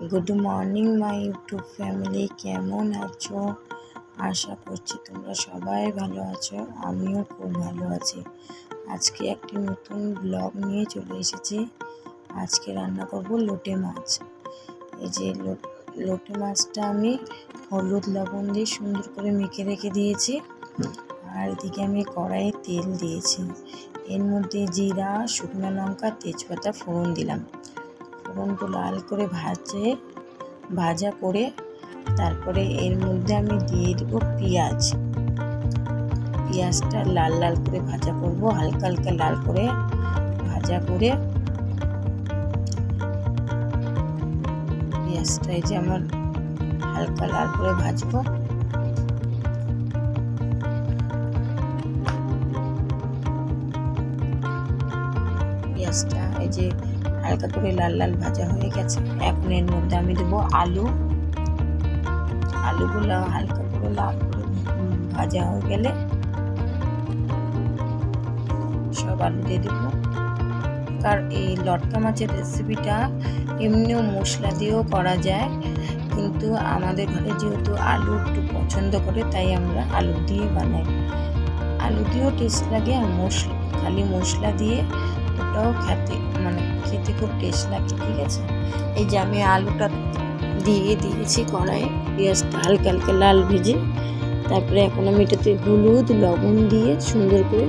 Good morning my YouTube family, কেমন আছো? আশা করছি তোমরা সবাই ভালো আছো। আমিও খুব ভালো আছি। আজকে একটি নতুন ব্লগ নিয়ে চলে এসেছি। আজকে রান্না করব লোটে মাছ। এই যে লোটে মাছটা আমি হলুদ লবণ দিয়ে সুন্দর করে মেখে রেখে দিয়েছি। আর এদিকে আমি কড়াইয়ে তেল দিয়েছি। এর মধ্যে জিরা, শুকনো লঙ্কা, তেজপাতা ফোড়ন দিলাম। ফোড়নটা লাল করে ভাজা করে তারপরে এর মধ্যে আমি দিয়ে দেবো পেঁয়াজটা লাল লাল করে ভাজা করব, হালকা হালকা লাল করে ভাজা করে পেঁয়াজটা এই যে আমার হালকা লাল করে ভাজবো। পেঁয়াজটা এই যে হালকা করে লাল লাল ভাজা হয়ে গেছে। এখন এর মধ্যে আমি দেবো আলুগুলো হালকা করে লাল করে ভাজা হয়ে গেলে সব আলু দিয়ে দেবো। আর এই লটকা মাছের রেসিপিটা এমনিও মশলা দিয়েও করা যায়, কিন্তু আমাদের ঘরে যেহেতু আলু একটু পছন্দ করে তাই আমরা আলু দিয়ে বানাই। আলু দিয়েও টেস্ট লাগে, আর খালি মশলা দিয়ে ওটাও খেতে খুব টেস্ট লাগে। ঠিক আছে, এই যে আমি আলুটা দিয়ে দিয়েছি কড়াইয়ে, পেঁয়াজটা হালকা হালকা লাল ভেজে। তারপরে এখন আমি এটাতে হলুদ লবণ দিয়ে সুন্দর করে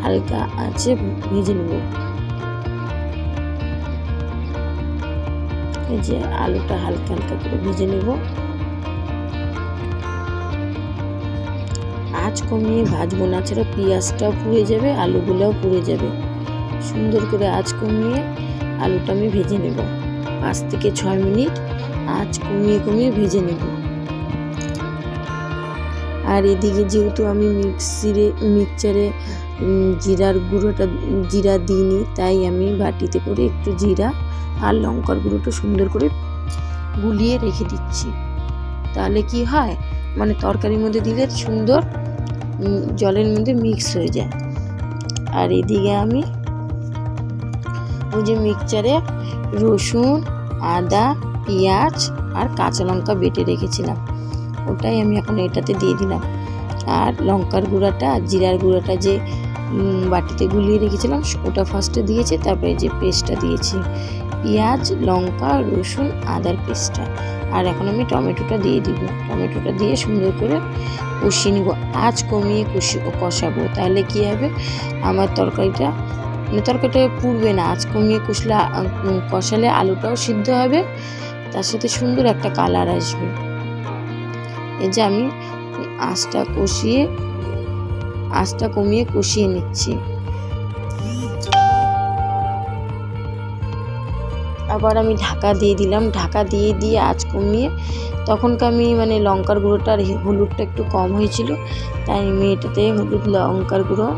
হালকা আঁচে ভেজে নেব। এই যে আলুটা হালকা হালকা করে ভেজে নেব। আঁচ কমিয়ে ভাজবো না, ছাড়া পেঁয়াজটাও পুড়ে যাবে, আলুগুলোও পুড়ে যাবে। সুন্দর করে আঁচ কমিয়ে আলুটা আমি ভেজে নেব। 5 থেকে 6 মিনিট আঁচ কমিয়ে কমিয়ে ভেজে নেব। আর এদিকে যেহেতু আমি মিক্সচারে জিরা দিইনি, তাই আমি বাটিতে করে একটু জিরা আর লঙ্কার গুঁড়োটা সুন্দর করে গুলিয়ে রেখে দিচ্ছি। তাহলে কি হয়, তরকারির মধ্যে দিলে সুন্দর জলের মধ্যে মিক্স হয়ে যায়। আর এদিকে আমি ওই যে মিক্সচারে রসুন, আদা, পেঁয়াজ আর কাঁচা লঙ্কা বেটে রেখেছিলাম, ওটাই আমি এখন এটাতে দিয়ে দিলাম। আর লঙ্কার গুঁড়াটা আর জিরার গুঁড়াটা যে বাটিতে গুলিয়ে রেখেছিলাম ওটা ফার্স্টে দিয়েছি, তারপরে যে পেস্টটা দিয়েছি, পেঁয়াজ, লঙ্কা, রসুন, আদার পেস্টটা। আর এখন আমি টমেটোটা দিয়ে দিব। টমেটোটা দিয়ে সুন্দর করে কষিয়ে নিব, আঁচ কমিয়ে কষাবো। তাহলে কি হবে, আমার তরকারিটা পুড়বে না। আঁচ কমিয়ে কষালে আলুটাও সিদ্ধ হবে, তার সাথে সুন্দর একটা কালার আসবে। এই যে আমি আঁচটা কমিয়ে কষিয়ে নিচ্ছি। আবার আমি ঢাকা দিয়ে দিলাম। ঢাকা দিয়ে আঁচ কমিয়ে, তখনকার আমি লঙ্কার গুঁড়োটা আর হলুদটা একটু কম হয়েছিল, তাই আমি এটাতে হলুদ লঙ্কার গুঁড়ো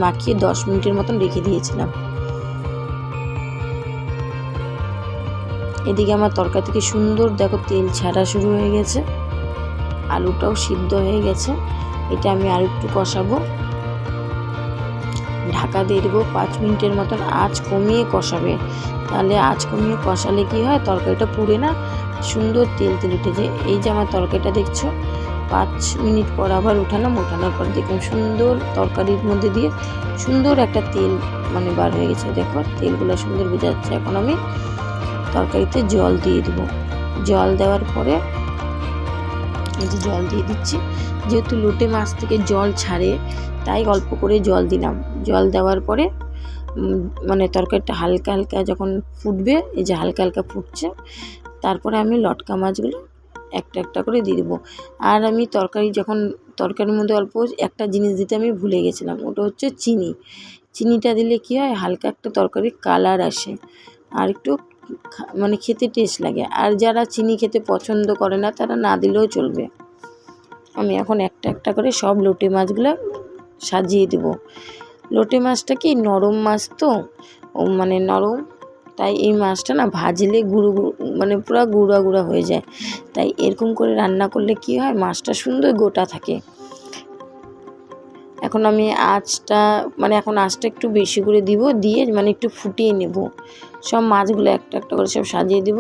মাখিয়ে 10 মিনিটের মতন রেখে দিয়েছিলাম। এদিকে আমার তরকারি থেকে সুন্দর দেখো তেল ছাড়া শুরু হয়ে গেছে, আলুটাও সিদ্ধ হয়ে গেছে। এটা আমি আর একটু কষাবো, ঢাকা দিয়ে দেবো 5 মিনিটের মতন। আঁচ কমিয়ে কষাবে, তাহলে আঁচ কমিয়ে কষালে কি হয়, তরকারিটা পুড়ে না, সুন্দর তেল উঠে যায়। এই যে আমার তরকারিটা দেখছো, 5 মিনিট পর আবার ওঠানোর পর দেখুন সুন্দর তরকারির মধ্যে দিয়ে সুন্দর একটা তেল বার হয়ে গেছে। দেখো তেলগুলো সুন্দর বোঝা যাচ্ছে। এখন আমি তরকারিতে জল দিয়ে দেবো। জল দেওয়ার পরে এই যে জল দিয়ে দিচ্ছি, যেহেতু লোটে মাছ থেকে জল ছাড়ে তাই অল্প করে জল দিলাম। জল দেওয়ার পরে তরকারিটা হালকা হালকা যখন ফুটবে, এই যে হালকা হালকা ফুটছে, তারপরে আমি লটকা মাছগুলো একটা একটা করে দিয়ে দেবো। আর আমি তরকারির মধ্যে অল্প একটা জিনিস দিতে আমি ভুলে গেছিলাম, ওটা হচ্ছে চিনিটা দিলে কি হয়, হালকা একটা তরকারির কালার আসে, আর একটু খেতে টেস্ট লাগে। আর যারা চিনি খেতে পছন্দ করে না তারা না দিলেও চলবে। আমি এখন একটা একটা করে সব লোটে মাছগুলো সাজিয়ে দেব। লোটে মাছটা কি নরম মাছ, তো নরম, তাই এই মাছটা না ভাজলে পুরো গুঁড়া গুঁড়া হয়ে যায়। তাই এরকম করে রান্না করলে কি হয়, মাছটা সুন্দর গোটা থাকে। এখন আমি আঁচটা একটু বেশি করে দিব, দিয়ে একটু ফুটিয়ে নেব। সব মাছগুলো একটা একটা করে সব সাজিয়ে দিব।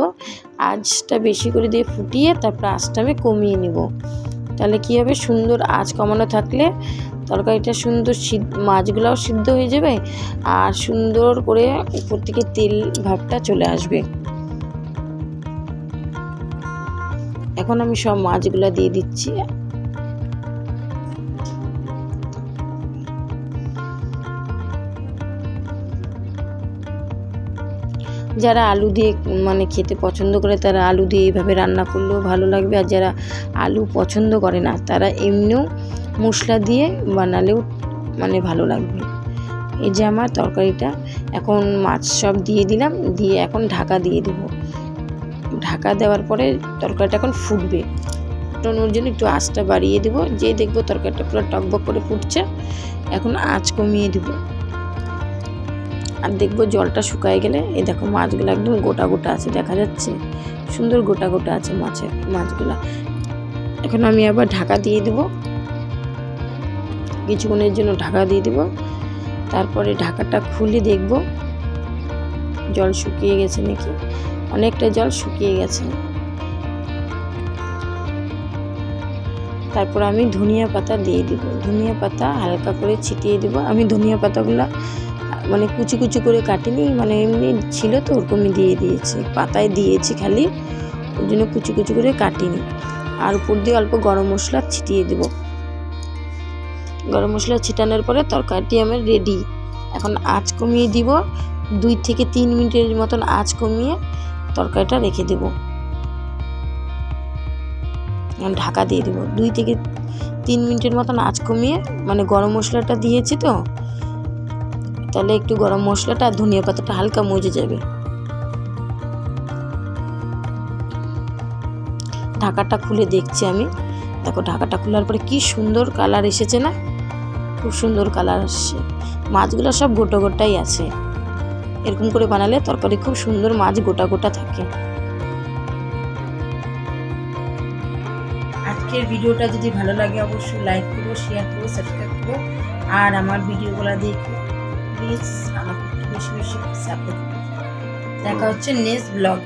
আঁচটা বেশি করে দিয়ে ফুটিয়ে তারপর আঁচটা আমি কমিয়ে নিব। তাহলে কী হবে, সুন্দর আঁচ কমানো থাকলে তরকারিটা সুন্দর মাছগুলোও সিদ্ধ হয়ে যাবে আর সুন্দর করে উপর থেকে তেল ভাবটা চলে আসবে। এখন আমি সব মাছগুলো দিয়ে দিচ্ছি। যারা আলু দিয়ে মানে খেতে পছন্দ করে তারা আলু দিয়ে এইভাবে রান্না করলেও ভালো লাগবে, আর যারা আলু পছন্দ করে না তারা এমনিও মশলা দিয়ে বানালেও মানে ভালো লাগবে। এই যে আমার তরকারিটা, এখন মাছ সব দিয়ে দিলাম, দিয়ে এখন ঢাকা দিয়ে দেব। ঢাকা দেওয়ার পরে তরকারিটা এখন ফুটবে, ফুটানোর জন্য একটু আঁচটা বাড়িয়ে দেবো। যে দেখবো তরকারিটা পুরো টকবক করে ফুটছে, এখন আঁচ কমিয়ে দেবো। আর দেখবো জলটা শুকায় গেলে এই দেখো মাছগুলো একদম গোটা গোটা আছে, দেখা যাচ্ছে সুন্দর গোটা গোটা আছে মাছগুলা। এখন আমি আবার ঢাকা দিয়ে দেবো, কিছুক্ষণের জন্য ঢাকা দিয়ে দেবো। তারপরে ঢাকাটা খুলে দেখব জল শুকিয়ে গেছে নাকি। অনেকটা জল শুকিয়ে গেছে। তারপর আমি ধনিয়া পাতা দিয়ে দিব, ধনিয়া পাতা হালকা করে ছিটিয়ে দিব। আমি ধনিয়া পাতাগুলো মানে কুচি কুচি করে কাটিনি, মানে এমনি ছিল তো ওরকমই দিয়ে দিয়েছি, পাতায় দিয়েছি খালি, ওই জন্য কুচি কুচি করে কাটিনি। আর উপর দিয়ে অল্প গরম মশলা ছিটিয়ে দেব। গরম মশলা ছিটানোর পরে তরকারিটি আমার রেডি। এখন আঁচ কমিয়ে দিব, 2 থেকে 3 মিনিটের মতন আঁচ কমিয়ে তরকারিটা রেখে দেব। ঢাকা দিয়ে দেবো 2 থেকে 3 মিনিটের মতন আঁচ কমিয়ে, মানে গরম মশলাটা দিয়েছি তো, তাহলে একটু গরম মশলাটা আর ধনিয়া পাতাটা হালকা মজে যাবে। ঢাকাটা খুলে দেখছি আমি, দেখো ঢাকাটা খোলার পরে কি সুন্দর কালার এসেছে না, খুব সুন্দর কালার আসছে। মাছগুলো সব গোটা গোটাই আছে, এরকম করে বানালে তরকারি খুব সুন্দর মাছ গোটা গোটা থাকে। আজকের ভিডিওটা যদি ভালো লাগে অবশ্যই লাইক করো, শেয়ার করো, সাবস্ক্রাইব করো, আর আমার ভিডিওগুলো দেখো প্লিজ, আমাকে একটু বেশি বেশি সাপোর্ট করো। দেখা হচ্ছে নেক্সট ব্লগ।